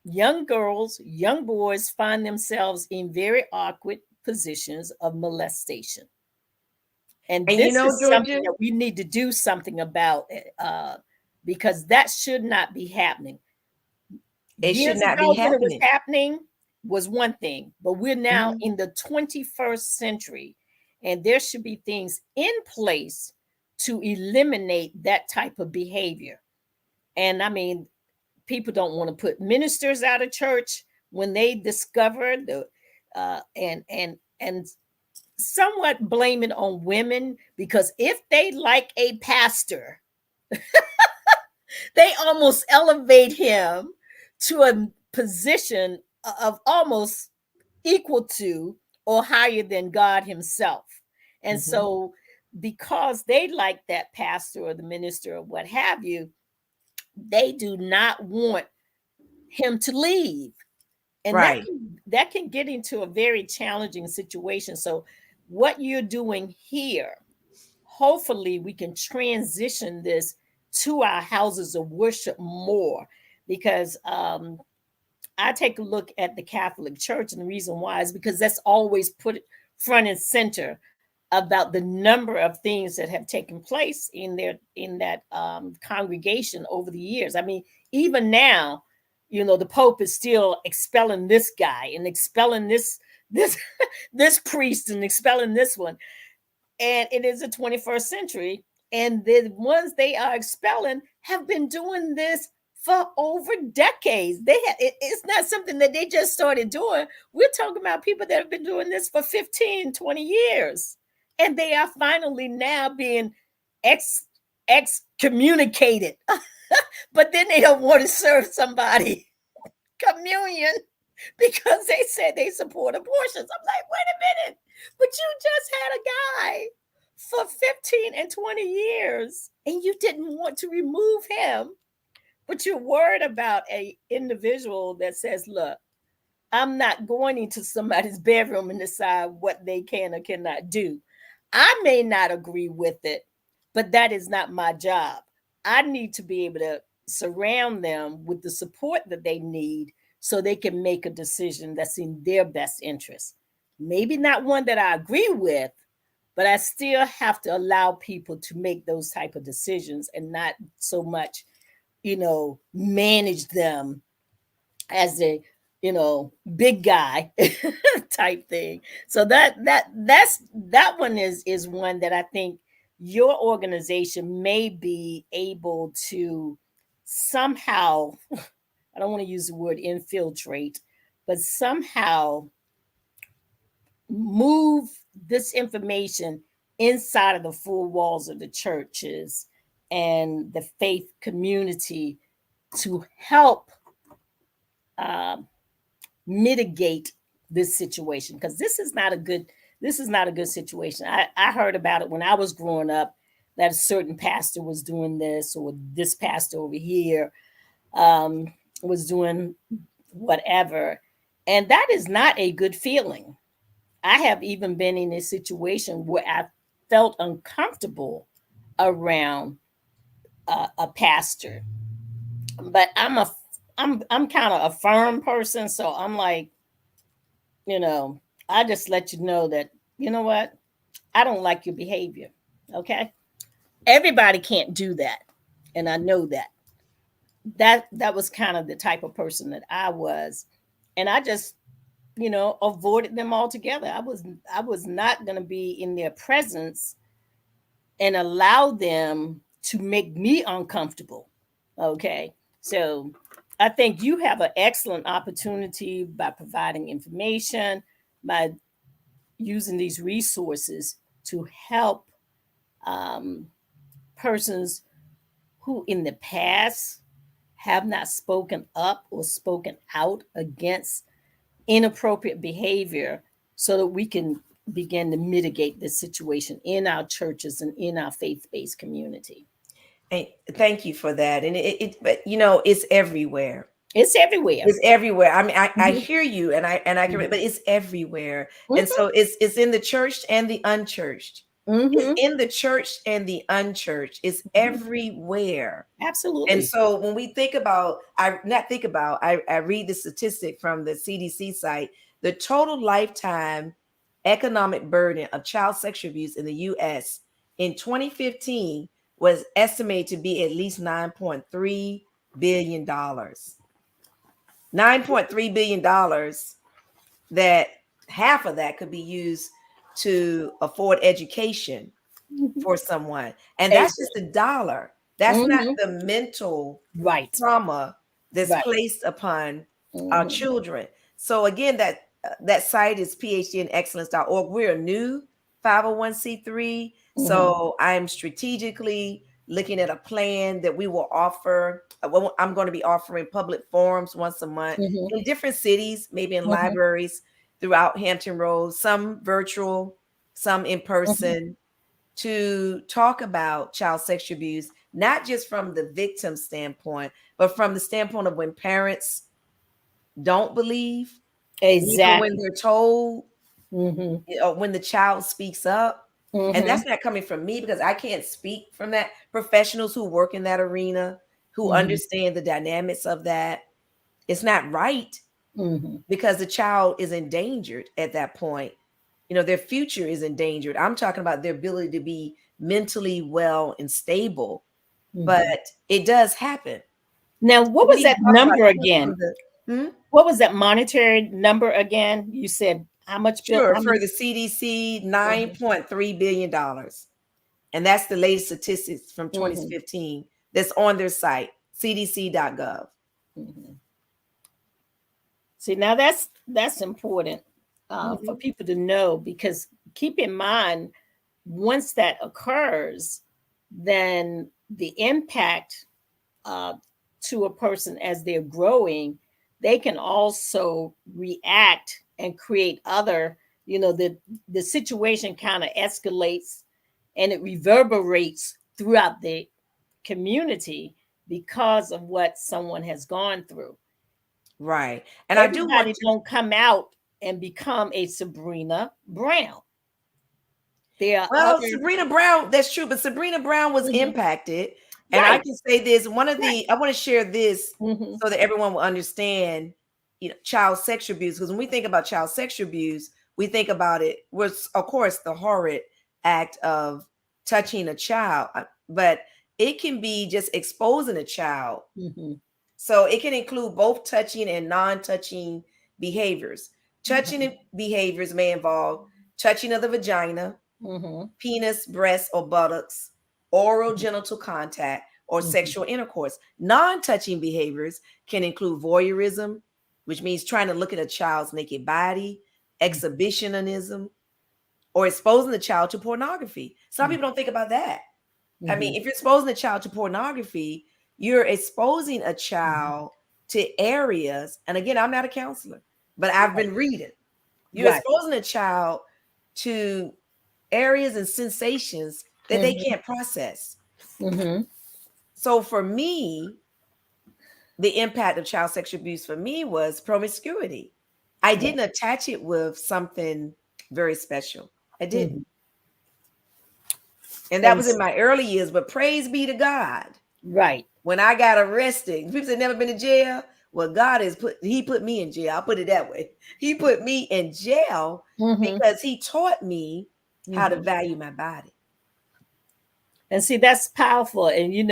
young girls, young boys, find themselves in very awkward positions of molestation. And And this is something Georgia, that we need to do something about, because that should not be happening. it should Years not be ago, when it was happening. happening, was one thing, but we're now in the 21st century, and there should be things in place to eliminate that type of behavior. And I mean, people don't want to put ministers out of church when they discover the and somewhat blame it on women, because if they like a pastor, they almost elevate him to a position of almost equal to or higher than God himself. And so, because they like that pastor or the minister or what have you, they do not want him to leave. And Right. that can get into a very challenging situation. So what you're doing here, hopefully we can transition this to our houses of worship more, because I take a look at the Catholic Church, and the reason why is because that's always put front and center about the number of things that have taken place in that congregation over the years. I mean, even now, the Pope is still expelling this guy and expelling this this priest and expelling this one. And it is the 21st century, and the ones they are expelling have been doing this for over decades. It's not something that they just started doing. We're talking about people that have been doing this for 15, 20 years. And they are finally now being excommunicated. But then they don't want to serve somebody communion because they said they support abortions. I'm like, wait a minute. But you just had a guy for 15 and 20 years and you didn't want to remove him. But you're worried about a individual that says, look, I'm not going into somebody's bedroom and decide what they can or cannot do. I may not agree with it, but that is not my job. I need to be able to surround them with the support that they need so they can make a decision that's in their best interest. Maybe not one that I agree with, but I still have to allow people to make those type of decisions and not so much, manage them as a big guy type thing. So that one is one that I think your organization may be able to somehow, I don't want to use the word infiltrate, but somehow move this information inside of the four walls of the churches and the faith community to help mitigate this situation, because this is not a good situation. I heard about it when I was growing up, that a certain pastor was doing this, or this pastor over here was doing whatever. And that is not a good feeling. I have even been in a situation where I felt uncomfortable around a pastor, but I'm kind of a firm person, so I'm like, you know, I just let you know that, you know what, I don't like your behavior. Okay, everybody can't do that, and I know that. That was kind of the type of person that I was, and I just, avoided them altogether. I was not going to be in their presence and allow them to make me uncomfortable. Okay. So I think you have an excellent opportunity by providing information, by using these resources to help um, persons who in the past have not spoken up or spoken out against inappropriate behavior, so that we can begin to mitigate this situation in our churches and in our faith-based community. And thank you for that. And but it's everywhere. It's everywhere. It's everywhere. I mean, I Mhm, hear you, and I can, mhm, but it's everywhere. And mhm, so it's in the church and the unchurched. It's mhm, in the church and the unchurched. It's mhm. everywhere. And Absolutely. so when we think about, I read the statistic from the CDC site, the total lifetime economic burden of child sexual abuse in the US in 2015 was estimated to be at least $9.3 billion. $9.3 billion, that half of that could be used to afford education Mhm. for someone. And that's just Exactly. a dollar. That's not Mhm. the mental Right. trauma that's Right. placed upon our Mhm. children. So again, that site is phdnexcellence.org. We're a new 501c3. Mhm. So I'm strategically looking at a plan that we will offer. Well, I'm going to be offering public forums once a month Mhm. in different cities, maybe in Mhm. libraries throughout Hampton Roads, some virtual, some in Mhm. person, to talk about child sexual abuse, not just from the victim standpoint, but from the standpoint of when parents don't believe, even when Exactly. they're told, Mhm. or when the child speaks up. And Mhm. that's not coming from me, because I can't speak from that. Professionals who work in that arena, who Mhm. understand the dynamics of that. It's not right, Mhm. because the child is endangered at that point. Their future is endangered. I'm talking about their ability to be mentally well and stable, but Mhm. it does happen. Now, So what we was need that to talk about number it from again? the What was that monetary number again? You said how much bill? sure, How for many? the CDC, Mhm. $9.3 billion. And that's the latest statistics from Mhm. 2015 that's on their site, cdc.gov. Mhm. See, now that's important for Mhm. people to know, because keep in mind, once that occurs, then the impact uh, to a person as they're growing, they can also react and create other, the situation kind of escalates and it reverberates throughout the community because of what someone has gone through. Right. And I do want Everybody to, don't come out and become a Sabrina Brown. There are well, other. Sebrina Brown, that's true, but Sebrina Brown was Mhm. impacted. And I Right, can say this, right. I want to share this Hmm. so that everyone will understand, child sexual abuse. Because when we think about child sexual abuse, we think about it was, of course, the horrid act of touching a child, but it can be just exposing a child. Hmm. So it can include both touching and non-touching behaviors. Touching behaviors may involve touching of the vagina, Hmm. penis, breast, or buttocks, oral genital contact, or Hmm. sexual intercourse. Non touching behaviors can include voyeurism, which means trying to look at a child's naked body, exhibitionism, or exposing the child to pornography. Some people don't think about that. I Hmm. mean, if you're exposing a child to pornography, you're exposing a child to areas. And again, I'm not a counselor, but I've Right, been reading. You're right. exposing a child to areas and sensations that they Hmm. can't process. Hmm. So for me, the impact of child sexual abuse for me was promiscuity. I didn't attach it with something very special. I didn't. Mhm. And that And was in my early years, but praise be to God. right. When I got arrested, people say never been to jail. Well, God he put me in jail. I'll put it that way. He put me in jail Mhm. because he taught me how to Mhm. value my body. And see, that's powerful. And And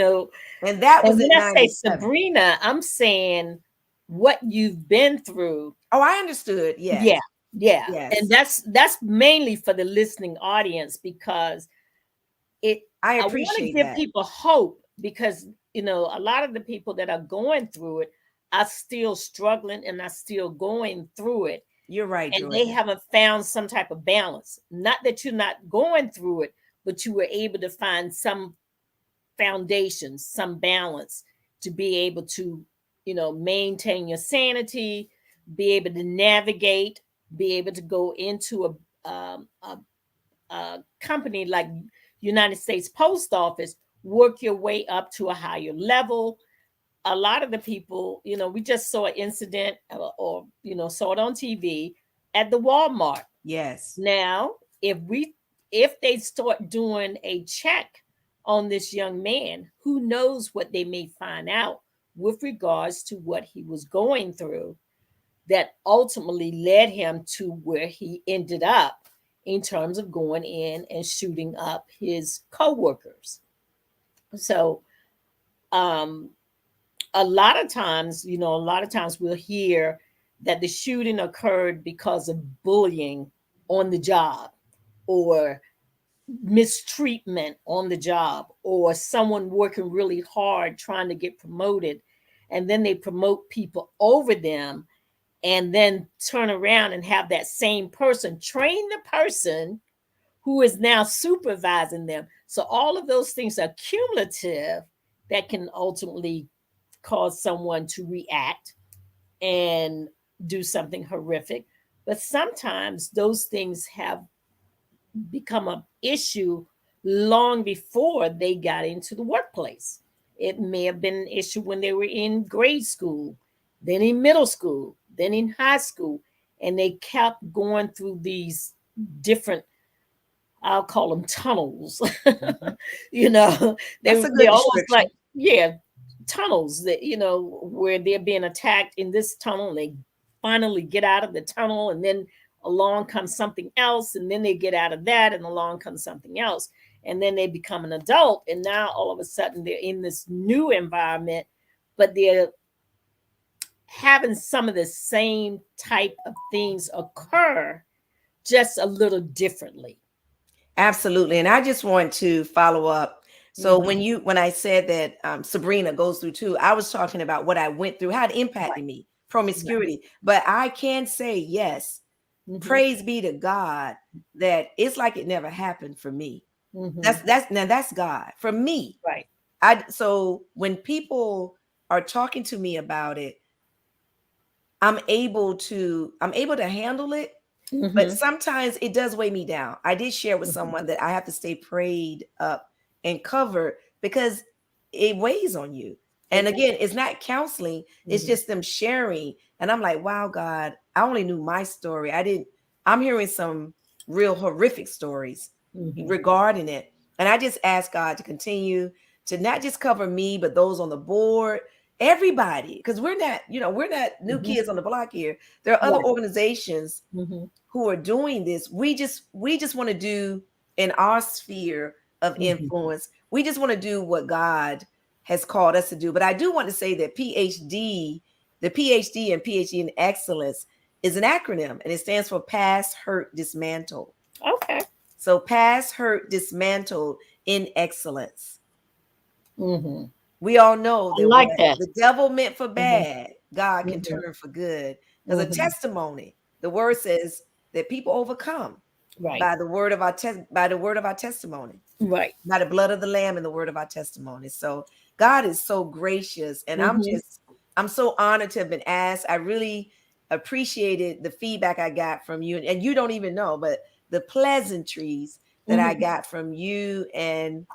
that and was when at I say 97. Sabrina, I'm saying what you've been through. Oh, I understood. Yeah, Yes. yeah. And Yes. that's mainly for the listening audience, because it I I want to appreciate give that. people hope, because a lot of the people that are going through it are still struggling and are still going through it, You're right, and they Georgia. haven't found some type of balance. Not that you're not going through it, but you were able to find some foundations, some balance to be able to, maintain your sanity, be able to navigate, be able to go into a company like United States Post Office, work your way up to a higher level. A lot of the people, we just saw an incident, or saw it on TV at the Walmart. Yes. Now, if they start doing a check on this young man, who knows what they may find out with regards to what he was going through, that ultimately led him to where he ended up in terms of going in and shooting up his coworkers. So, um, a lot of times we'll hear that the shooting occurred because of bullying on the job, or mistreatment on the job, or someone working really hard trying to get promoted, and then they promote people over them, and then turn around and have that same person train the person who is now supervising them. So all of those things are cumulative, that can ultimately cause someone to react and do something horrific. But sometimes those things have become an issue long before they got into the workplace. It may have been an issue when they were in grade school, then in middle school, then in high school, and they kept going through these different, I'll call them tunnels. Mhm. you know, That's a they're good almost like, description. yeah, tunnels that, where they're being attacked in this tunnel, and they finally get out of the tunnel, and then along comes something else, and then they get out of that, and along comes something else, and then they become an adult, and now all of a sudden they're in this new environment, but they're having some of the same type of things occur, just a little differently. Absolutely. And I just want to follow up. So Mhm. when I said that Sabrina goes through too, I was talking about what I went through, how it Right, impacted me, right. promiscuity. But I can say, yes, Mhm. praise be to God that it's like it never happened for me. Mhm. That's God. For me, Right. so when people are talking to me about it, I'm able to handle it, but Mhm. sometimes it does weigh me down. I did share with Mhm. someone that I have to stay prayed up and covered because it weighs on you. And It does. again, it's not counseling, it's Mhm. just them sharing. And I'm like, wow, God, I only knew my story. I'm hearing some real horrific stories Mhm. regarding it. And I just ask God to continue to not just cover me, but those on the board, everybody, because we're not new Mhm. kids on the block here. There are other Right. organizations Mhm. who are doing this. We just want to do in our sphere of Mhm. influence. We just want to do what God has called us to do. But I do want to say that the PhD and PhD in excellence is an acronym, and it stands for pass, hurt, dismantle. Okay. So pass, hurt, dismantle in excellence. Mhm. We all know I that like what that. the devil meant for Mhm. bad, God can Mhm. turn for good. Because a Mhm. testimony, the word says that people overcome Right. by the word of our testimony, Right. by the blood of the lamb and the word of our testimony. So God is so gracious, and Mhm. I'm so honored to have been asked. I really appreciated the feedback I got from you, and you don't even know, but the pleasantries that I Mhm. got from you and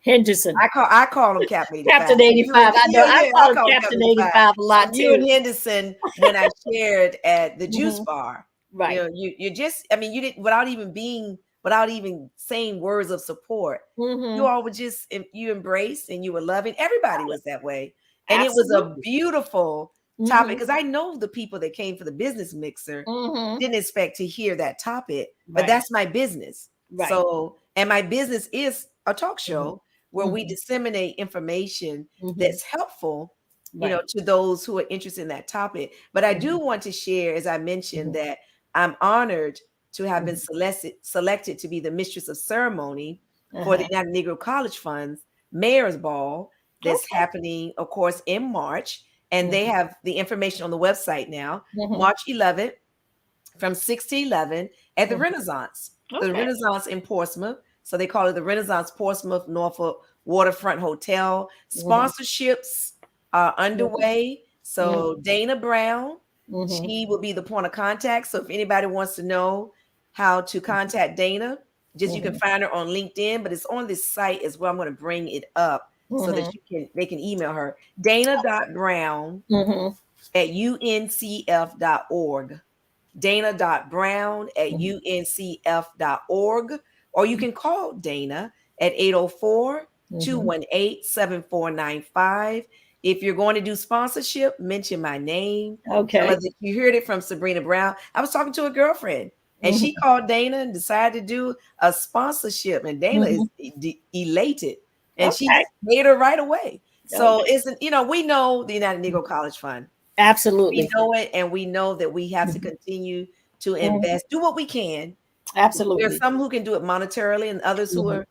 Henderson. I call him Captain 85. Captain 85. I know. I I call him call him Captain Captain 85. 85 a lot You and too. Henderson, when I shared at the juice Mhm. bar, Right. you just, I mean, you didn't, without even saying words of support, you Mhm. all were just, you embraced and you were loving. Everybody was that way. And it was a Absolutely. beautiful topic, Mhm. because I know the people that came for the business mixer Mhm. didn't expect to hear that topic, but Right. that's my business. Right. So, and my business is a talk Mhm. show where we Mhm. disseminate information Mhm. that's helpful, Right. to those who are interested in that topic. But I do Mhm. want to share, as I mentioned, Mhm. that I'm honored to have been Mhm. selected to be the mistress of ceremony for the Uh-huh. United Negro College Fund's Mayor's Ball that's Okay. happening, of course, in March. And they Mhm. have the information on the website now, Mhm. March 11th from 6 to 11 at the Mhm. Renaissance. The Okay. Renaissance in Portsmouth. So they call it the Renaissance Portsmouth Norfolk Waterfront Hotel. Mhm. Sponsorships are Mhm. underway. Mhm. So Dana Brown, Mhm. she will be the point of contact. So if anybody wants to know how to contact Dana, just you can Mhm. find her on LinkedIn, but it's on this site as well. I'm going to bring it up so that Mhm. they can email her. Dana.brown Mhm. at uncf.org. Dana.brown at Mhm. uncf.org, or you can call Dana at 804 Mhm. 218 7495. If you're going to do sponsorship, mention my name. Tell her Okay. that you heard it from Sebrina Brown. I was talking to a girlfriend and she Mhm. called Dana and decided to do a sponsorship, and Dana is Mhm. elated and she Okay. paid her right away. So Okay. it's, we know the United Negro College Fund. We Absolutely. know it, and we know that we have to Mhm. continue to Mhm. invest, do what we can. There's Absolutely. some who can do it monetarily, and others who Mhm. are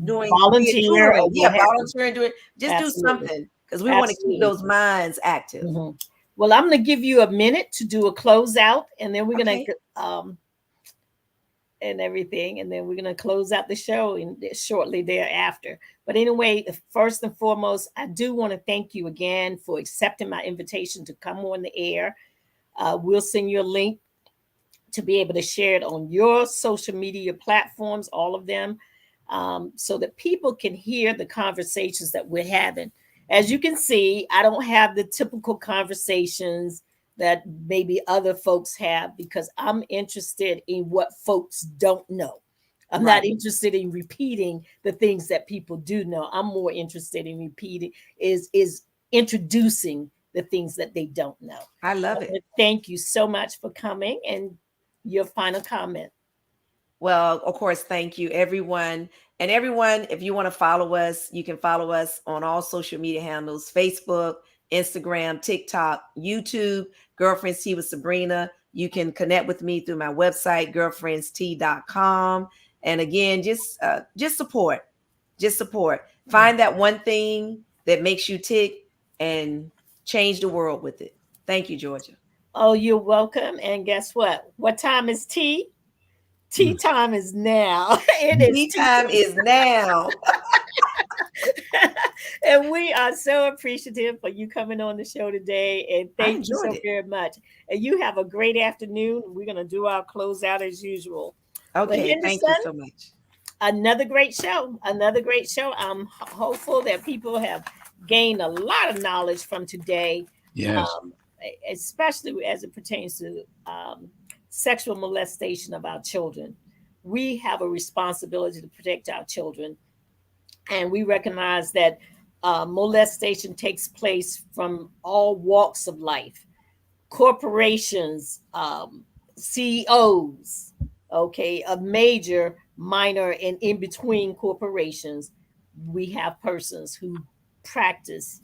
doing Volunteer or touring. Yeah, what have you. volunteering, do it. Just do Absolutely. something, because we want to keep Absolutely. those minds active. Mhm. Well, I'm going to give you a minute to do a closeout, and then we're going Okay. to and everything, and then we're going to close out the show shortly thereafter. But anyway, first and foremost, I do want to thank you again for accepting my invitation to come on the air. We'll send you a link to be able to share it on your social media platforms, all of them, so that people can hear the conversations that we're having. As you can see, I don't have the typical conversations that maybe other folks have, because I'm interested in what folks don't know. I'm not Right. interested in repeating the things that people do know. I'm more interested in repeating is introducing the things that they don't know. I love it. Thank you so much for coming, and your final comment. Well, of course, thank you, everyone. And everyone, if you want to follow us, you can follow us on all social media handles: Facebook, Instagram, TikTok, YouTube, Girlfriends Tea with Sebrina. You can connect with me through my website, girlfriendstea.com. And again, just support. Just support. Find that one thing that makes you tick and change the world with it. Thank you, Georgia. Oh, you're welcome. And guess what? What time is tea? Tea Mm. time is now. It is Tea tea time is now. time. And we are so appreciative for you coming on the show today. And I thank you enjoyed so it. very much. And you have a great afternoon. We're going to do our closeout as usual. Well, Okay, thank you Henderson, so much. another great show. Another great show. I'm hopeful that people have gained a lot of knowledge from today, Yes. um, especially as it pertains to sexual molestation of our children. We have a responsibility to protect our children, and we recognize that molestation takes place from all walks of life: corporations, CEOs, okay, of major, minor, and in between corporations. We have persons who practice,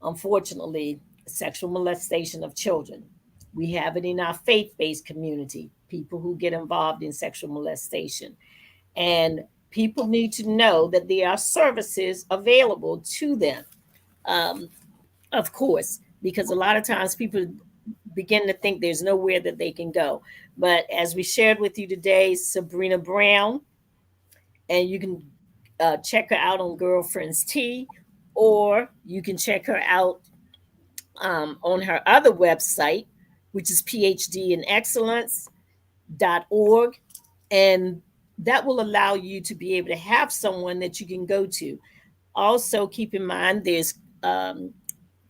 unfortunately, sexual molestation of children. We have it in our faith based community, people who get involved in sexual molestation. And people need to know that there are services available to them, um, of course, because a lot of times people begin to think there's nowhere that they can go. But as we shared with you today, Sebrina Brown, and you can check her out on Girlfriends Tea, or you can check her out on her other website, which is PhD in Excellence.org. And that will allow you to be able to have someone that you can go to. Also, keep in mind there's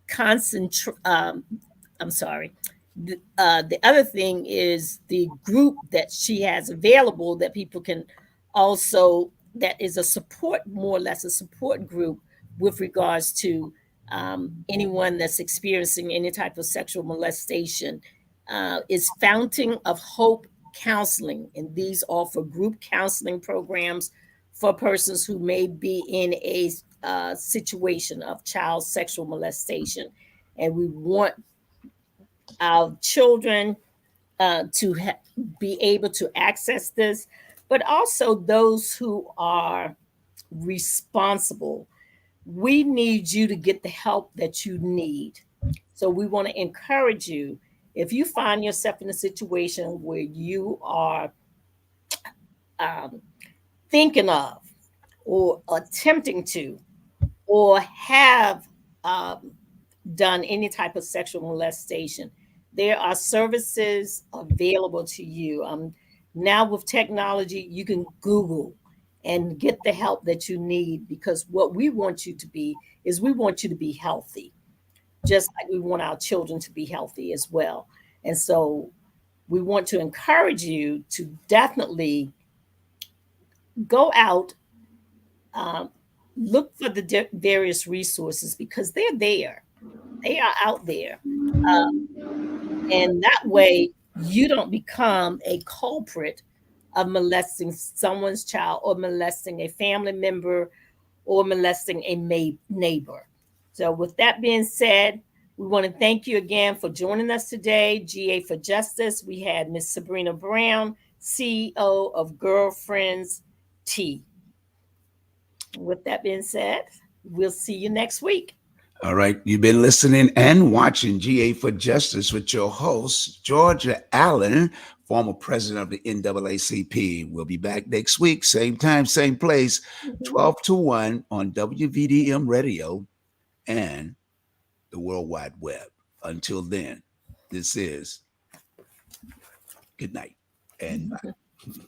concentr I'm sorry. The other thing is the group that she has available that people can also, that is a support, more or less a support group with regards to anyone that's experiencing any type of sexual molestation, is Fountain of Hope Counseling. And these offer group counseling programs for persons who may be in a situation of child sexual molestation. And we want our children be able to access this, but also those who are responsible. We need you to get the help that you need. So we want to encourage you, if you find yourself in a situation where you are um, thinking of or attempting to or have um, done any type of sexual molestation, there are services available to you. Now, with technology, you can Google and get the help that you need, because what we want you to be is we want you to be healthy, just like we want our children to be healthy as well. And so we want to encourage you to definitely go out, um, look for the various resources, because they're there. They are out there. Uh, and that way, you don't become a culprit of molesting someone's child or molesting a family member or molesting a neighbor. So, with that being said, we want to thank you again for joining us today. GA for Justice. We had Miss Sebrina Brown, CEO of Girlfriends Tea. With that being said, we'll see you next week. All right. You've been listening and watching GA for Justice with your host, Georgia Allen, former president of the NAACP. We'll be back next week, same time, same place, 12 to 1 on WVDM Radio and the World Wide Web. Until then, this is good night and bye.